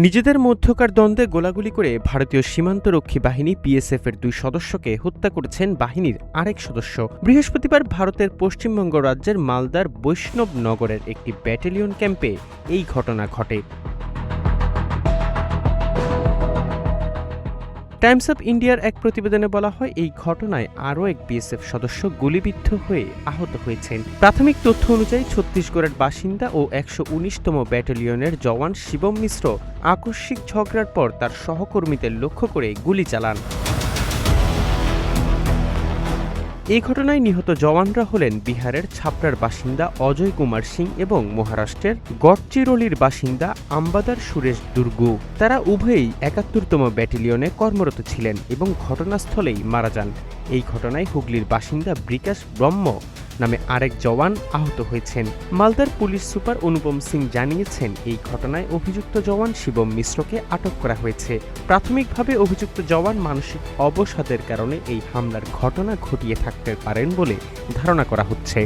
নিজেদের মধ্যকার দ্বন্দ্বে গোলাগুলি করে ভারতীয় সীমান্তরক্ষী বাহিনী বিএসএফের 2 সদস্যকে হত্যা করেছেন বাহিনীর আরেক সদস্য। বৃহস্পতিবার ভারতের পশ্চিমবঙ্গ রাজ্যের মালদার বৈষ্ণবনগরের একটি ব্যাটালিয়ন ক্যাম্পে এই ঘটনা ঘটে। টাইমস অফ ইন্ডিয়ার এক প্রতিবেদনে বলা হয়, এই ঘটনায় আরও এক বিএসএফ সদস্য গুলিবিদ্ধ হয়ে আহত হয়েছেন। প্রাথমিক তথ্য অনুযায়ী ছত্তিশগড়ের বাসিন্দা ও 119তম ব্যাটালিয়নের জওয়ান শিবম মিশ্র আকস্মিক ঝগড়ার পর তার সহকর্মীদের লক্ষ্য করে গুলি চালান। এই ঘটনায় নিহত জওয়ানরা হলেন বিহারের ছাপড়ার বাসিন্দা অজয় কুমার সিং এবং মহারাষ্ট্রের গডচিরোলির বাসিন্দা আম্বাদার সুরেশ দুর্গু। তারা উভয়েই 71তম ব্যাটালিয়নে কর্মরত ছিলেন এবং ঘটনাস্থলেই মারা যান। এই ঘটনায় হুগলির বাসিন্দা বিকাশ ব্রহ্ম নামে আরেক জওয়ান আহত হয়েছেন। মালদার পুলিশ সুপার অনুপম সিং জানিয়েছেন, এই ঘটনায় অভিযুক্ত জওয়ান শিবম মিশ্রকে আটক করা হয়েছে। প্রাথমিকভাবে অভিযুক্ত জওয়ান মানসিক অবসাদের কারণে এই হামলার ঘটনা ঘটিয়ে থাকতে পারেন বলে ধারণা করা হচ্ছে।